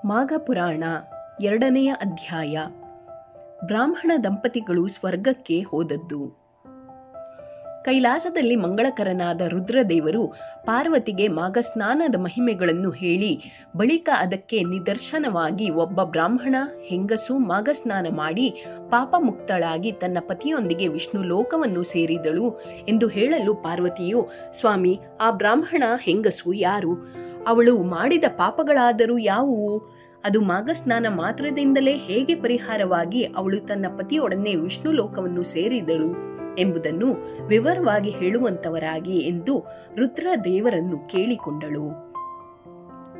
ಮಾಘ ಪುರಾಣ 2ನೇ ಅಧ್ಯಾಯ. ಬ್ರಾಹ್ಮಣ ದಂಪತಿಗಳು ಸ್ವರ್ಗಕ್ಕೆ ಹೋದದ್ದು. ಕೈಲಾಸದಲ್ಲಿ ಮಂಗಳಕರನಾದ ರುದ್ರದೇವರು ಪಾರ್ವತಿಗೆ ಮಾಘಸ್ನಾನದ ಮಹಿಮೆಗಳನ್ನು ಹೇಳಿ ಬಳಿಕ ಅದಕ್ಕೆ ನಿದರ್ಶನವಾಗಿ ಒಬ್ಬ ಬ್ರಾಹ್ಮಣ ಹೆಂಗಸು ಮಾಘಸ್ನಾನ ಮಾಡಿ ಪಾಪಮುಕ್ತಳಾಗಿ ತನ್ನ ಪತಿಯೊಂದಿಗೆ ವಿಷ್ಣು ಲೋಕವನ್ನು ಸೇರಿದಳು ಎಂದು ಹೇಳಲು ಪಾರ್ವತಿಯು, ಸ್ವಾಮಿ, ಆ ಬ್ರಾಹ್ಮಣ ಹೆಂಗಸು ಯಾರು? ಅವಳು ಮಾಡಿದ ಪಾಪಗಳಾದರೂ ಯಾವುವು? ಅದು ಮಾಘಸ್ನಾನ ಮಾತ್ರದಿಂದಲೇ ಹೇಗೆ ಪರಿಹಾರವಾಗಿ ಅವಳು ತನ್ನ ಪತಿಯೊಡನೆ ವಿಷ್ಣು ಲೋಕವನ್ನು ಸೇರಿದಳು ಎಂಬುದನ್ನು ವಿವರವಾಗಿ ಹೇಳುವಂತವರಾಗಿ ಎಂದು ರುದ್ರದೇವರನ್ನು ಕೇಳಿಕೊಂಡಳು.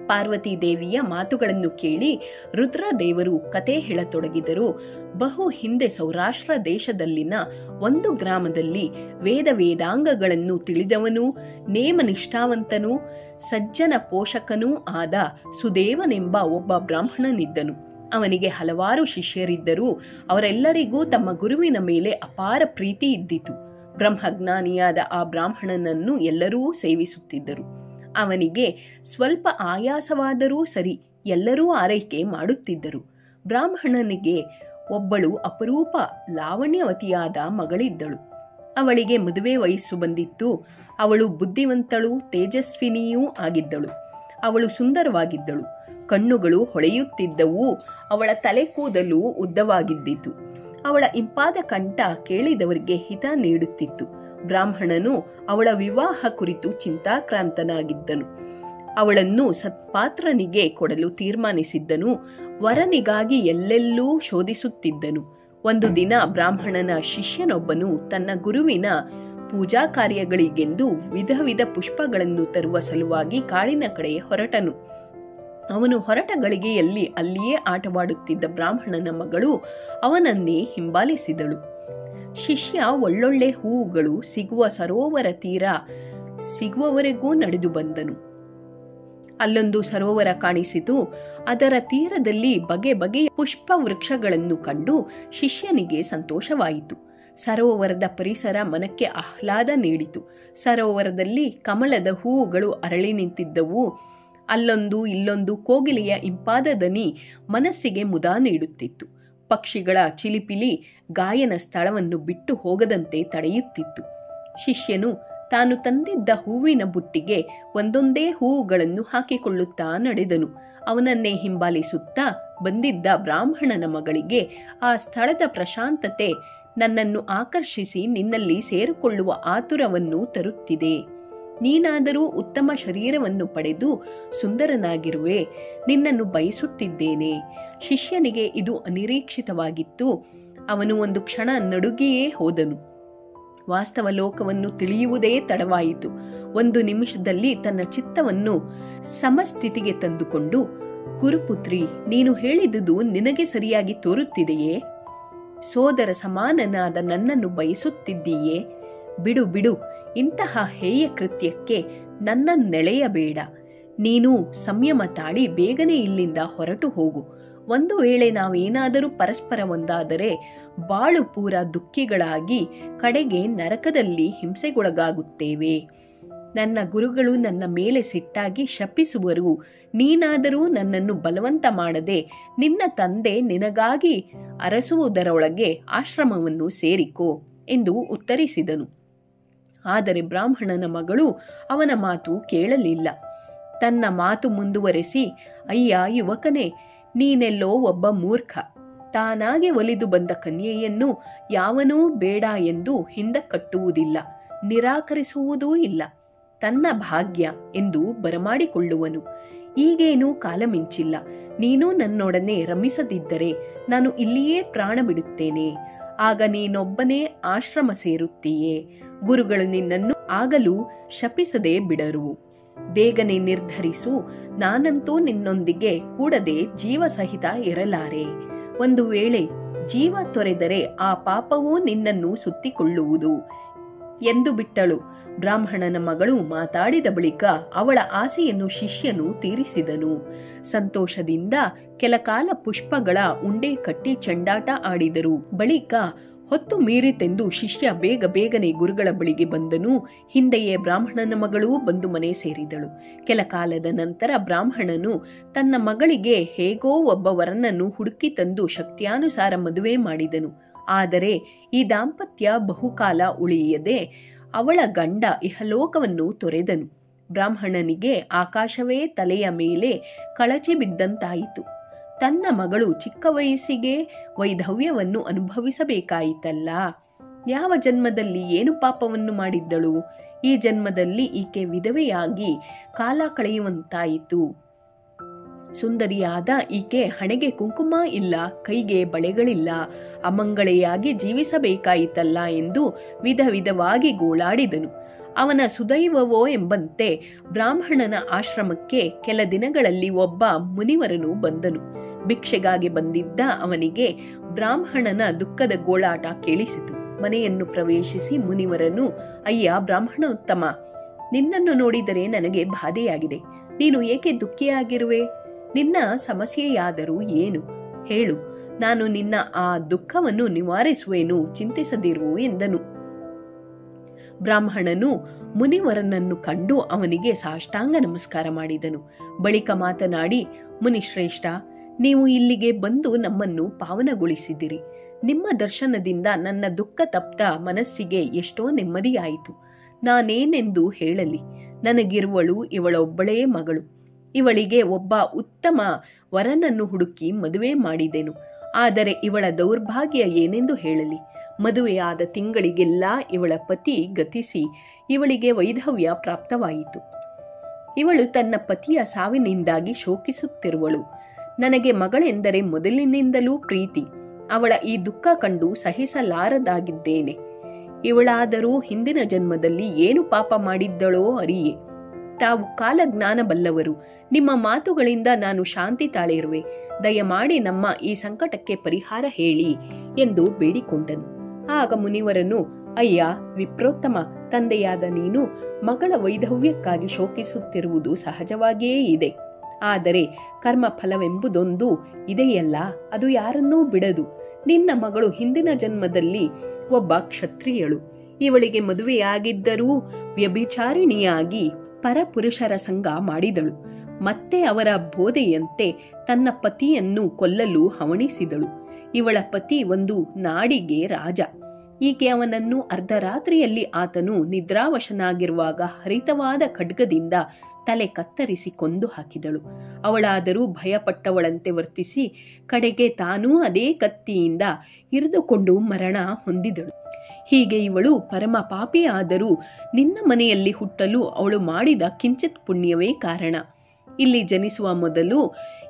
ಪಾರ್ವತಿ ದೇವಿಯ ಮಾತುಗಳನ್ನು ಕೇಳಿ ರುದ್ರದೇವರು ಕತೆ ಹೇಳತೊಡಗಿದರು. ಬಹು ಹಿಂದೆ ಸೌರಾಷ್ಟ್ರ ದೇಶದಲ್ಲಿನ ಒಂದು ಗ್ರಾಮದಲ್ಲಿ ವೇದಾಂಗಗಳನ್ನು ತಿಳಿದವನೂ ನೇಮನಿಷ್ಠಾವಂತನೂ ಸಜ್ಜನ ಪೋಷಕನೂ ಆದ ಸುದೇವನೆಂಬ ಒಬ್ಬ ಬ್ರಾಹ್ಮಣನಿದ್ದನು. ಅವನಿಗೆ ಹಲವಾರು ಶಿಷ್ಯರಿದ್ದರೂ ಅವರೆಲ್ಲರಿಗೂ ತಮ್ಮ ಗುರುವಿನ ಮೇಲೆ ಅಪಾರ ಪ್ರೀತಿ ಇದ್ದಿತು. ಬ್ರಹ್ಮಜ್ಞಾನಿಯಾದ ಆ ಬ್ರಾಹ್ಮಣನನ್ನು ಎಲ್ಲರೂ ಸೇವಿಸುತ್ತಿದ್ದರು. ಅವನಿಗೆ ಸ್ವಲ್ಪ ಆಯಾಸವಾದರೂ ಸರಿ, ಎಲ್ಲರೂ ಆರೈಕೆ ಮಾಡುತ್ತಿದ್ದರು. ಬ್ರಾಹ್ಮಣನಿಗೆ ಒಬ್ಬಳು ಅಪರೂಪ ಲಾವಣ್ಯವತಿಯಾದ ಮಗಳಿದ್ದಳು. ಅವಳಿಗೆ ಮದುವೆ ವಯಸ್ಸು ಬಂದಿತ್ತು. ಅವಳು ಬುದ್ಧಿವಂತಳು, ತೇಜಸ್ವಿನಿಯೂ ಆಗಿದ್ದಳು. ಅವಳು ಸುಂದರವಾಗಿದ್ದಳು. ಕಣ್ಣುಗಳು ಹೊಳೆಯುತ್ತಿದ್ದವು. ಅವಳ ತಲೆ ಕೂದಲು ಉದ್ದವಾಗಿದ್ದಿತು. ಅವಳ ಇಂಪಾದ ಕಂಠ ಕೇಳಿದವರಿಗೆ ಹಿತ ನೀಡುತ್ತಿತ್ತು. ಬ್ರಾಹ್ಮಣನು ಅವಳ ವಿವಾಹ ಕುರಿತು ಚಿಂತಾಕ್ರಾಂತನಾಗಿದ್ದನು. ಅವಳನ್ನು ಸತ್ಪಾತ್ರನಿಗೆ ಕೊಡಲು ತೀರ್ಮಾನಿಸಿದ್ದನು. ವರನಿಗಾಗಿ ಎಲ್ಲೆಲ್ಲೂ ಶೋಧಿಸುತ್ತಿದ್ದನು. ಒಂದು ದಿನ ಬ್ರಾಹ್ಮಣನ ಶಿಷ್ಯನೊಬ್ಬನು ತನ್ನ ಗುರುವಿನ ಪೂಜಾ ಕಾರ್ಯಗಳಿಗೆಂದು ವಿಧ ವಿಧ ಪುಷ್ಪಗಳನ್ನು ತರುವ ಸಲುವಾಗಿ ಕಾಡಿನ ಕಡೆ ಹೊರಟನು. ಅವನು ಹೊರಟ ಗಳಿಗೆಯಲ್ಲಿ ಅಲ್ಲಿಯೇ ಆಟವಾಡುತ್ತಿದ್ದ ಬ್ರಾಹ್ಮಣನ ಮಗಳು ಅವನನ್ನೇ ಹಿಂಬಾಲಿಸಿದಳು. ಶಿಷ್ಯ ಒಳ್ಳೊಳ್ಳೆ ಹೂವುಗಳು ಸಿಗುವ ಸರೋವರ ತೀರ ಸಿಗುವವರೆಗೂ ನಡೆದು ಬಂದನು. ಅಲ್ಲೊಂದು ಸರೋವರ ಕಾಣಿಸಿತು. ಅದರ ತೀರದಲ್ಲಿ ಬಗೆ ಬಗೆಯ ಪುಷ್ಪ ವೃಕ್ಷಗಳನ್ನು ಕಂಡು ಶಿಷ್ಯನಿಗೆ ಸಂತೋಷವಾಯಿತು. ಸರೋವರದ ಪರಿಸರ ಮನಕ್ಕೆ ಆಹ್ಲಾದ ನೀಡಿತು. ಸರೋವರದಲ್ಲಿ ಕಮಲದ ಹೂವುಗಳು ಅರಳಿ ನಿಂತಿದ್ದವು. ಅಲ್ಲೊಂದು ಇಲ್ಲೊಂದು ಕೋಗಿಲೆಯ ಇಂಪಾದ ದನಿ ಮನಸ್ಸಿಗೆ ಮುದ ನೀಡುತ್ತಿತ್ತು. ಪಕ್ಷಿಗಳ ಚಿಲಿಪಿಲಿ ಗಾಯನ ಸ್ಥಳವನ್ನು ಬಿಟ್ಟು ಹೋಗದಂತೆ ತಡೆಯುತ್ತಿತ್ತು. ಶಿಷ್ಯನು ತಾನು ತಂದಿದ್ದ ಹೂವಿನ ಬುಟ್ಟಿಗೆ ಒಂದೊಂದೇ ಹೂವುಗಳನ್ನು ಹಾಕಿಕೊಳ್ಳುತ್ತಾ ನಡೆದನು. ಅವನನ್ನೇ ಹಿಂಬಾಲಿಸುತ್ತಾ ಬಂದಿದ್ದ ಬ್ರಾಹ್ಮಣನ ಮಗಳಿಗೆ ಆ ಸ್ಥಳದ ಪ್ರಶಾಂತತೆ ನನ್ನನ್ನು ಆಕರ್ಷಿಸಿ ನಿನ್ನಲ್ಲಿ ಸೇರಿಕೊಳ್ಳುವ ಆತುರವನ್ನು ತರುತ್ತಿದೆ. ನೀನಾದರೂ ಉತ್ತಮ ಶರೀರವನ್ನು ಪಡೆದು ಸುಂದರನಾಗಿರುವೆ. ನಿನ್ನನ್ನು ಬಯಸುತ್ತಿದ್ದೇನೆ. ಶಿಷ್ಯನಿಗೆ ಇದು ಅನಿರೀಕ್ಷಿತವಾಗಿತ್ತು. ಅವನು ಒಂದು ಕ್ಷಣ ನಡುಗಿಯೇ ಹೋದನು. ವಾಸ್ತವ ಲೋಕವನ್ನು ತಿಳಿಯುವುದೇ ತಡವಾಯಿತು. ಒಂದು ನಿಮಿಷದಲ್ಲಿ ತನ್ನ ಚಿತ್ತವನ್ನು ಸಮಸ್ಥಿತಿಗೆ ತಂದುಕೊಂಡು, ಗುರುಪುತ್ರಿ, ನೀನು ಹೇಳಿದುದು ನಿನಗೆ ಸರಿಯಾಗಿ ತೋರುತ್ತಿದೆಯೇ? ಸೋದರ ಸಮಾನನಾದ ನನ್ನನ್ನು ಬಯಸುತ್ತಿದ್ದೀಯೇ? ಬಿಡು ಬಿಡು, ಇಂತಹ ಹೇಯ ಕೃತ್ಯಕ್ಕೆ ನನ್ನನ್ನೆಳೆಯಬೇಡ. ನೀನು ಸಂಯಮ ತಾಳಿ ಬೇಗನೆ ಇಲ್ಲಿಂದ ಹೊರಟು ಹೋಗು. ಒಂದು ವೇಳೆ ನಾವೇನಾದರೂ ಪರಸ್ಪರ ಒಂದಾದರೆ ಬಾಳು ಪೂರ ದುಃಖಿಗಳಾಗಿ ಕಡೆಗೆ ನರಕದಲ್ಲಿ ಹಿಂಸೆಗೊಳಗಾಗುತ್ತೇವೆ. ನನ್ನ ಗುರುಗಳು ನನ್ನ ಮೇಲೆ ಸಿಟ್ಟಾಗಿ ಶಪಿಸುವರು. ನೀನಾದರೂ ನನ್ನನ್ನು ಬಲವಂತ ಮಾಡದೆ ನಿನ್ನ ತಂದೆ ನಿನಗಾಗಿ ಅರಸುವುದರೊಳಗೆ ಆಶ್ರಮವನ್ನು ಸೇರಿಕೋ ಎಂದು ಉತ್ತರಿಸಿದನು. ಆದರೆ ಬ್ರಾಹ್ಮಣನ ಮಗಳು ಅವನ ಮಾತು ಕೇಳಲಿಲ್ಲ. ತನ್ನ ಮಾತು ಮುಂದುವರೆಸಿ, ಅಯ್ಯ ಯುವಕನೇ, ನೀನೆಲ್ಲೋ ಒಬ್ಬ ಮೂರ್ಖ. ತಾನಾಗೆ ಒಲಿದು ಬಂದ ಕನ್ಯೆಯನ್ನು ಯಾವನೂ ಬೇಡ ಎಂದು ಹಿಂದಕ್ಕಟ್ಟುವುದಿಲ್ಲ, ನಿರಾಕರಿಸುವುದೂ ಇಲ್ಲ. ತನ್ನ ಭಾಗ್ಯ ಎಂದು ಬರಮಾಡಿಕೊಳ್ಳುವನು. ಈಗೇನೂ ಕಾಲ ಮಿಂಚಿಲ್ಲ. ನೀನು ನನ್ನೊಡನೆ ರಮಿಸದಿದ್ದರೆ ನಾನು ಇಲ್ಲಿಯೇ ಪ್ರಾಣ ಬಿಡುತ್ತೇನೆ. ಆಗ ನೀನೊಬ್ಬನೇ ಆಶ್ರಮ ಸೇರುತ್ತೀಯೇ. ಗುರುಗಳು ನಿನ್ನನ್ನು ಆಗಲೂ ಶಪಿಸದೆ ಬಿಡರು. ಬೇಗನೆ ನಿರ್ಧರಿಸು. ನಾನಂತೂ ನಿನ್ನೊಂದಿಗೆ ಕೂಡದೆ ಜೀವ ಸಹಿತ ಇರಲಾರೆ. ಒಂದು ವೇಳೆ ಜೀವ ತೊರೆದರೆ ಆ ಪಾಪವೂ ನಿನ್ನನ್ನು ಸುತ್ತಿಕೊಳ್ಳುವುದು ಎಂದು ಬಿಟ್ಟಳು. ಬ್ರಾಹ್ಮಣನ ಮಗಳು ಮಾತಾಡಿದ ಬಳಿಕ ಅವಳ ಆಸೆಯನ್ನು ಶಿಷ್ಯನು ತೀರಿಸಿದನು. ಸಂತೋಷದಿಂದ ಕೆಲಕಾಲ ಪುಷ್ಪಗಳ ಉಂಡೆ ಕಟ್ಟಿ ಚೆಂಡಾಟ ಆಡಿದರು. ಬಳಿಕ ಹೊತ್ತು ಮೀರಿತೆಂದು ಶಿಷ್ಯ ಬೇಗ ಬೇಗನೆ ಗುರುಗಳ ಬಳಿಗೆ ಬಂದನು. ಹಿಂದೆಯೇ ಬ್ರಾಹ್ಮಣನ ಮಗಳೂ ಬಂದು ಮನೆ ಸೇರಿದಳು. ಕೆಲ ಕಾಲದ ನಂತರ ಬ್ರಾಹ್ಮಣನು ತನ್ನ ಮಗಳಿಗೆ ಹೇಗೋ ಒಬ್ಬ ವರನನ್ನು ಹುಡುಕಿ ತಂದು ಶಕ್ತಿಯಾನುಸಾರ ಮದುವೆ ಮಾಡಿದನು. ಆದರೆ ಈ ದಾಂಪತ್ಯ ಬಹುಕಾಲ ಉಳಿಯದೆ ಅವಳ ಗಂಡ ಇಹಲೋಕವನ್ನು ತೊರೆದನು. ಬ್ರಾಹ್ಮಣನಿಗೆ ಆಕಾಶವೇ ತಲೆಯ ಮೇಲೆ ಕಳಚಿ ಬಿದ್ದಂತಾಯಿತು. ತನ್ನ ಮಗಳು ಚಿಕ್ಕ ವಯಸ್ಸಿಗೆ ವೈಧವ್ಯವನ್ನು ಅನುಭವಿಸಬೇಕಾಯಿತಲ್ಲ. ಯಾವ ಜನ್ಮದಲ್ಲಿ ಏನು ಪಾಪವನ್ನು ಮಾಡಿದ್ದಳು? ಈ ಜನ್ಮದಲ್ಲಿ ಈಕೆ ವಿಧವೆಯಾಗಿ ಕಾಲ ಕಳೆಯುವಂತಾಯಿತು. ಸುಂದರಿಯಾದ ಈಕೆ ಹಣೆಗೆ ಕುಂಕುಮ ಇಲ್ಲ, ಕೈಗೆ ಬಳೆಗಳಿಲ್ಲ, ಅಮಂಗಳೆಯಾಗಿ ಜೀವಿಸಬೇಕಾಯಿತಲ್ಲ ಎಂದು ವಿಧ ವಿಧವಾಗಿ ಗೋಳಾಡಿದನು. ಅವನ ಸುದೈವವೋ ಎಂಬಂತೆ ಬ್ರಾಹ್ಮಣನ ಆಶ್ರಮಕ್ಕೆ ಕೆಲ ದಿನಗಳಲ್ಲಿ ಒಬ್ಬ ಮುನಿವರನು ಬಂದನು. ಭಿಕ್ಷೆಗಾಗಿ ಬಂದಿದ್ದ ಅವನಿಗೆ ಬ್ರಾಹ್ಮಣನ ದುಃಖದ ಗೋಳಾಟ ಕೇಳಿಸಿತು. ಮನೆಯನ್ನು ಪ್ರವೇಶಿಸಿ ಮುನಿವರನು, ಅಯ್ಯ ಬ್ರಾಹ್ಮಣೋತ್ತಮ, ನಿನ್ನನ್ನು ನೋಡಿದರೆ ನನಗೆ ಬಾಧೆಯಾಗಿದೆ. ನೀನು ಏಕೆ ದುಃಖಿಯಾಗಿರುವೆ? ನಿನ್ನ ಸಮಸ್ಯೆಯಾದರೂ ಏನು? ಹೇಳು, ನಾನು ನಿನ್ನ ಆ ದುಃಖವನ್ನು ನಿವಾರಿಸುವೆನು, ಚಿಂತಿಸದಿರು ಎಂದನು. ಬ್ರಾಹ್ಮಣನು ಮುನಿವರನನ್ನು ಕಂಡು ಅವನಿಗೆ ಸಾಷ್ಟಾಂಗ ನಮಸ್ಕಾರ ಮಾಡಿದನು. ಬಳಿಕ ಮಾತನಾಡಿ, ಮುನಿಶ್ರೇಷ್ಠ, ನೀವು ಇಲ್ಲಿಗೆ ಬಂದು ನಮ್ಮನ್ನು ಪಾವನಗೊಳಿಸಿದಿರಿ. ನಿಮ್ಮ ದರ್ಶನದಿಂದ ನನ್ನ ದುಃಖ ತಪ್ತ ಮನಸ್ಸಿಗೆ ಎಷ್ಟೋ ನೆಮ್ಮದಿಯಾಯಿತು. ನಾನೇನೆಂದು ಹೇಳಲಿ? ನನಗಿರುವಳು ಇವಳೊಬ್ಬಳೇ ಮಗಳು. ಇವಳಿಗೆ ಒಬ್ಬ ಉತ್ತಮ ವರನನ್ನು ಹುಡುಕಿ ಮದುವೆ ಮಾಡಿದೆನು. ಆದರೆ ಇವಳ ದೌರ್ಭಾಗ್ಯ ಏನೆಂದು ಹೇಳಲಿ? ಮದುವೆಯಾದ ತಿಂಗಳಿಗೆಲ್ಲ ಇವಳ ಪತಿ ಗತಿಸಿ ಇವಳಿಗೆ ವೈಧವ್ಯ ಪ್ರಾಪ್ತವಾಯಿತು. ಇವಳು ತನ್ನ ಪತಿಯ ಸಾವಿನಿಂದಾಗಿ ಶೋಕಿಸುತ್ತಿರುವಳು. ನನಗೆ ಮಗಳೆಂದರೆ ಮೊದಲಿನಿಂದಲೂ ಪ್ರೀತಿ. ಅವಳ ಈ ದುಃಖ ಕಂಡು ಸಹಿಸಲಾರದಾಗಿದ್ದೇನೆ. ಇವಳಾದರೂ ಹಿಂದಿನ ಜನ್ಮದಲ್ಲಿ ಏನು ಪಾಪ ಮಾಡಿದ್ದಳೋ ಅರಿಯೆ. ತಾವು ಕಾಲಜ್ಞಾನ ಬಲ್ಲವರು. ನಿಮ್ಮ ಮಾತುಗಳಿಂದ ನಾನು ಶಾಂತಿ ತಾಳಿರುವೆ. ದಯಮಾಡಿ ನಮ್ಮ ಈ ಸಂಕಟಕ್ಕೆ ಪರಿಹಾರ ಹೇಳಿ ಎಂದು ಬೇಡಿಕೊಂಡನು. ಆಗ ಮುನಿವರನು, ಅಯ್ಯ ವಿಪ್ರೋತ್ತಮ, ತಂದೆಯಾದ ನೀನು ಮಗಳ ವೈಧವ್ಯಕ್ಕಾಗಿ ಶೋಕಿಸುತ್ತಿರುವುದು ಸಹಜವಾಗಿಯೇ ಇದೆ. ಆದರೆ ಕರ್ಮ ಫಲವೆಂಬುದೊಂದು ಇದೆಯಲ್ಲ, ಅದು ಯಾರನ್ನೂ ಬಿಡದು. ನಿನ್ನ ಮಗಳು ಹಿಂದಿನ ಜನ್ಮದಲ್ಲಿ ಒಬ್ಬ ಕ್ಷತ್ರಿಯಳು. ಇವಳಿಗೆ ಮದುವೆಯಾಗಿದ್ದರೂ ವ್ಯಭಿಚಾರಿಣಿಯಾಗಿ ಪರಪುರುಷರ ಸಂಗ ಮಾಡಿದಳು. ಮತ್ತೆ ಅವರ ಬೋಧೆಯಂತೆ ತನ್ನ ಪತಿಯನ್ನು ಕೊಲ್ಲಲು ಹವಣಿಸಿದಳು. ಇವಳ ಪತಿ ಒಂದು ನಾಡಿಗೆ ರಾಜ. ಈಕೆ ಅವನನ್ನು ಅರ್ಧರಾತ್ರಿಯಲ್ಲಿ ಆತನು ನಿದ್ರಾವಶನಾಗಿರುವಾಗ ಹರಿತವಾದ ಖಡ್ಗದಿಂದ ತಲೆ ಕತ್ತರಿಸಿ ಕೊಂದು ಹಾಕಿದಳು. ಅವಳಾದರೂ ಭಯಪಟ್ಟವಳಂತೆ ವರ್ತಿಸಿ ಕಡೆಗೆ ತಾನೂ ಅದೇ ಕತ್ತಿಯಿಂದ ಇರಿದುಕೊಂಡು ಮರಣ ಹೊಂದಿದಳು. ಹೀಗೆ ಇವಳು ಪರಮ ಪಾಪಿಯಾದರೂ ನಿನ್ನ ಮನೆಯಲ್ಲಿ ಹುಟ್ಟಲು ಅವಳು ಮಾಡಿದ ಕಿಂಚಿತ್ ಪುಣ್ಯವೇ ಕಾರಣ. ಇಲ್ಲಿ ಜನಿಸುವ ಮೊದಲು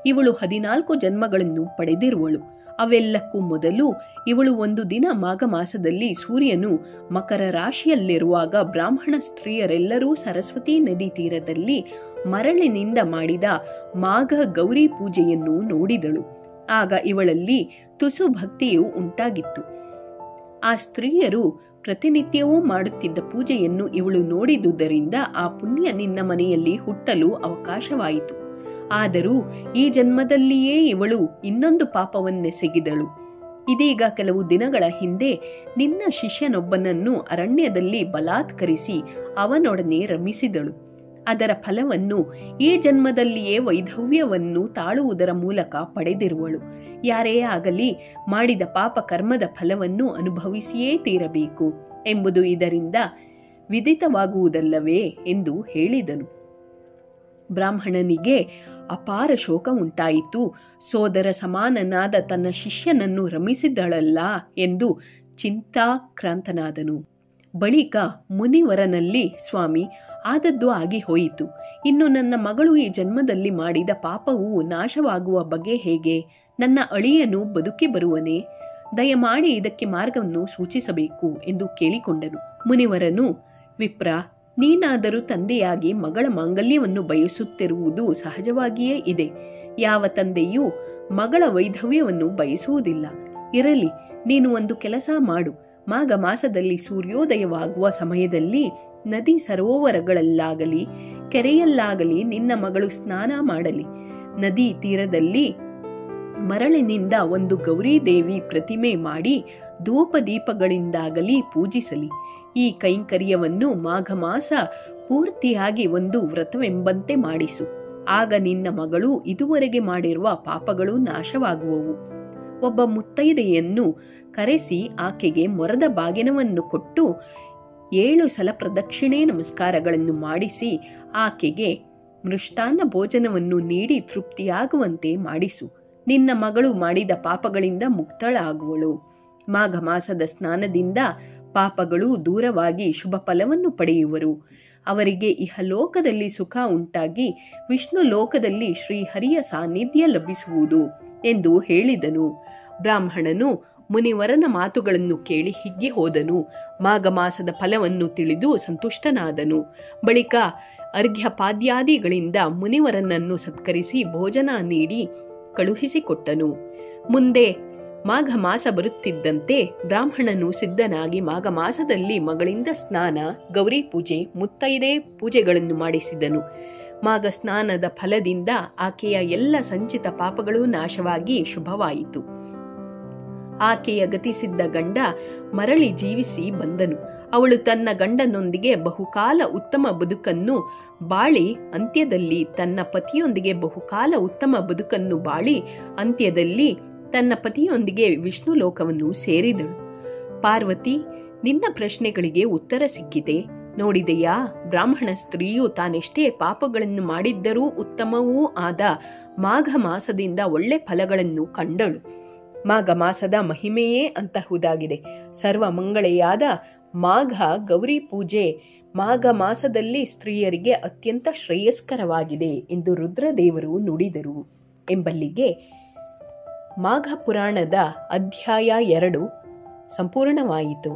ಇವಳು 14 ಜನ್ಮಗಳನ್ನು ಪಡೆದಿರುವಳು. ಅವೆಲ್ಲಕ್ಕೂ ಮೊದಲು ಇವಳು ಒಂದು ದಿನ ಮಾಘ ಮಾಸದಲ್ಲಿ ಸೂರ್ಯನು ಮಕರ ರಾಶಿಯಲ್ಲಿರುವಾಗ ಬ್ರಾಹ್ಮಣ ಸ್ತ್ರೀಯರೆಲ್ಲರೂ ಸರಸ್ವತಿ ನದಿ ತೀರದಲ್ಲಿ ಮರಳಿನಿಂದ ಮಾಡಿದ ಮಾಘ ಗೌರಿ ಪೂಜೆಯನ್ನು ನೋಡಿದಳು. ಆಗ ಇವಳಲ್ಲಿ ತುಸು ಭಕ್ತಿಯು ಉಂಟಾಗಿತ್ತು. ಆ ಸ್ತ್ರೀಯರು ಪ್ರತಿನಿತ್ಯವೂ ಮಾಡುತ್ತಿದ್ದ ಪೂಜೆಯನ್ನು ಇವಳು ನೋಡಿದುದರಿಂದ ಆ ಪುಣ್ಯ ನಿನ್ನ ಮನೆಯಲ್ಲಿ ಹುಟ್ಟಲು ಅವಕಾಶವಾಯಿತು. ಆದರೂ ಈ ಜನ್ಮದಲ್ಲಿಯೇ ಇವಳು ಇನ್ನೊಂದು ಪಾಪವನ್ನೆಸಗಿದಳು. ಇದೀಗ ಕೆಲವು ದಿನಗಳ ಹಿಂದೆ ನಿನ್ನ ಶಿಷ್ಯನೊಬ್ಬನನ್ನು ಅರಣ್ಯದಲ್ಲಿ ಬಲಾತ್ಕರಿಸಿ ಅವನೊಡನೆ ರಮಿಸಿದಳು. ಅದರ ಫಲವನ್ನು ಈ ಜನ್ಮದಲ್ಲಿಯೇ ವೈಧವ್ಯವನ್ನು ತಾಳುವುದರ ಮೂಲಕ ಪಡೆದಿರುವಳು. ಯಾರೇ ಆಗಲಿ ಮಾಡಿದ ಪಾಪ ಕರ್ಮದ ಫಲವನ್ನು ಅನುಭವಿಸಿಯೇ ತೀರಬೇಕು ಎಂಬುದು ಇದರಿಂದ ವಿದಿತವಾಗುವುದಲ್ಲವೇ ಎಂದು ಹೇಳಿದನು. ಬ್ರಾಹ್ಮಣನಿಗೆ ಅಪಾರ ಶೋಕ ಉಂಟಾಯಿತು. ಸೋದರ ಸಮಾನನಾದ ತನ್ನ ಶಿಷ್ಯನನ್ನು ರಮಿಸಿದಳಲ್ಲ ಎಂದು ಚಿಂತಾಕ್ರಾಂತನಾದನು. ಬಳಿಕ ಮುನಿವರನಲ್ಲಿ, ಸ್ವಾಮಿ, ಆದದ್ದು ಆಗಿ ಹೋಯಿತು. ಇನ್ನು ನನ್ನ ಮಗಳು ಈ ಜನ್ಮದಲ್ಲಿ ಮಾಡಿದ ಪಾಪವು ನಾಶವಾಗುವ ಬಗೆ ಹೇಗೆ? ನನ್ನ ಅಳಿಯನು ಬದುಕಿ ಬರುವನೇ? ದಯಮಾಡಿ ಇದಕ್ಕೆ ಮಾರ್ಗವನ್ನು ಸೂಚಿಸಬೇಕು ಎಂದು ಕೇಳಿಕೊಂಡನು. ಮುನಿವರನು, ವಿಪ್ರ, ನೀನಾದರೂ ತಂದೆಯಾಗಿ ಮಗಳ ಮಾಂಗಲ್ಯವನ್ನು ಬಯಸುತ್ತಿರುವುದು ಸಹಜವಾಗಿಯೇ ಇದೆ. ಯಾವ ತಂದೆಯೂ ಮಗಳ ವೈಧವ್ಯವನ್ನು ಬಯಸುವುದಿಲ್ಲ. ಇರಲಿ, ನೀನು ಒಂದು ಕೆಲಸ ಮಾಡು. ಮಾಘ ಮಾಸದಲ್ಲಿ ಸೂರ್ಯೋದಯವಾಗುವ ಸಮಯದಲ್ಲಿ ನದಿ ಸರೋವರಗಳಲ್ಲಾಗಲಿ ಕೆರೆಯಲ್ಲಾಗಲಿ ನಿನ್ನ ಮಗಳು ಸ್ನಾನ ಮಾಡಲಿ. ನದಿ ತೀರದಲ್ಲಿ ಮರಳಿನಿಂದ ಒಂದು ಗೌರಿ ದೇವಿ ಪ್ರತಿಮೆ ಮಾಡಿ ಧೂಪದೀಪಗಳಿಂದಾಗಲಿ ಪೂಜಿಸಲಿ. ಈ ಕೈಂಕರ್ಯವನ್ನು ಮಾಘ ಮಾಸ ಪೂರ್ತಿಯಾಗಿ ಒಂದು ವ್ರತವೆಂಬಂತೆ ಮಾಡಿಸು. ಆಗ ನಿನ್ನ ಮಗಳು ಇದುವರೆಗೆ ಮಾಡಿರುವ ಪಾಪಗಳು ನಾಶವಾಗುವವು. ಒಬ್ಬ ಮುತ್ತೈದೆಯನ್ನು ಕರೆಸಿ ಆಕೆಗೆ ಮೊರದ ಬಾಗಿನವನ್ನು ಕೊಟ್ಟು 7 ಸಲ ಪ್ರದಕ್ಷಿಣೆ ನಮಸ್ಕಾರಗಳನ್ನು ಮಾಡಿಸಿ ಆಕೆಗೆ ಮೃಷ್ಟಾನ್ನ ಭೋಜನವನ್ನು ನೀಡಿ ತೃಪ್ತಿಯಾಗುವಂತೆ ಮಾಡಿಸು. ನಿನ್ನ ಮಗಳು ಮಾಡಿದ ಪಾಪಗಳಿಂದ ಮುಕ್ತಳಾಗುವಳು. ಮಾಘ ಮಾಸದ ಸ್ನಾನದಿಂದ ಪಾಪಗಳು ದೂರವಾಗಿ ಶುಭ ಫಲವನ್ನು ಪಡೆಯುವರು. ಅವರಿಗೆ ಇಹಲೋಕದಲ್ಲಿ ಸುಖ ಉಂಟಾಗಿ ವಿಷ್ಣು ಲೋಕದಲ್ಲಿ ಶ್ರೀಹರಿಯ ಸಾನ್ನಿಧ್ಯ ಲಭಿಸುವುದು ಎಂದು ಹೇಳಿದನು. ಬ್ರಾಹ್ಮಣನು ಮುನಿವರನ ಮಾತುಗಳನ್ನು ಕೇಳಿ ಹಿಗ್ಗಿ ಹೋದನು. ಮಾಘ ಮಾಸದ ಫಲವನ್ನು ತಿಳಿದು ಸಂತುಷ್ಟನಾದನು. ಬಳಿಕ ಅರ್ಘ್ಯಪಾದ್ಯಾದಿಗಳಿಂದ ಮುನಿವರನನ್ನು ಸತ್ಕರಿಸಿ ಭೋಜನ ನೀಡಿ ಕಳುಹಿಸಿಕೊಟ್ಟನು. ಮುಂದೆ ಮಾಘ ಮಾಸ ಬರುತ್ತಿದ್ದಂತೆ ಬ್ರಾಹ್ಮಣನು ಸಿದ್ಧನಾಗಿ ಮಾಘ ಮಾಸದಲ್ಲಿ ಮಗಳಿಂದ ಸ್ನಾನ, ಗೌರಿ ಪೂಜೆ, ಮುತ್ತೈದೆ ಪೂಜೆಗಳನ್ನು ಮಾಡಿಸಿದನು. ಮಾಘ ಸ್ನಾನದ ಫಲದಿಂದ ಆಕೆಯ ಎಲ್ಲ ಸಂಚಿತ ಪಾಪಗಳೂ ನಾಶವಾಗಿ ಶುಭವಾಯಿತು. ಆಕೆಯ ಗತಿಸಿದ್ದ ಗಂಡ ಮರಳಿ ಜೀವಿಸಿ ಬಂದನು. ಅವಳು ತನ್ನ ಗಂಡನೊಂದಿಗೆ ಬಹುಕಾಲ ಉತ್ತಮ ಬದುಕನ್ನು ಬಾಳಿ ಅಂತ್ಯದಲ್ಲಿ ತನ್ನ ಪತಿಯೊಂದಿಗೆ ತನ್ನ ಪತಿಯೊಂದಿಗೆ ವಿಷ್ಣು ಲೋಕವನ್ನು ಸೇರಿದಳು. ಪಾರ್ವತಿ, ನಿನ್ನ ಪ್ರಶ್ನೆಗಳಿಗೆ ಉತ್ತರ ಸಿಕ್ಕಿದೆ. ನೋಡಿದೆಯಾ? ಬ್ರಾಹ್ಮಣ ಸ್ತ್ರೀಯು ತಾನೆಷ್ಟೇ ಪಾಪಗಳನ್ನು ಮಾಡಿದ್ದರೂ ಉತ್ತಮವೂ ಆದ ಮಾಘ ಮಾಸದಿಂದ ಒಳ್ಳೆ ಫಲಗಳನ್ನು ಕಂಡಳು. ಮಾಘ ಮಾಸದ ಮಹಿಮೆಯೇ ಅಂತಹುದಾಗಿದೆ. ಸರ್ವ ಮಂಗಳೆಯಾದ ಮಾಘ ಗೌರಿ ಪೂಜೆ ಮಾಘ ಮಾಸದಲ್ಲಿ ಸ್ತ್ರೀಯರಿಗೆ ಅತ್ಯಂತ ಶ್ರೇಯಸ್ಕರವಾಗಿದೆ ಎಂದು ರುದ್ರದೇವರು ನುಡಿದರು ಎಂಬಲ್ಲಿಗೆ ಮಾಘ ಪುರಾಣದ ಅಧ್ಯಾಯ 2 ಸಂಪೂರ್ಣವಾಯಿತು.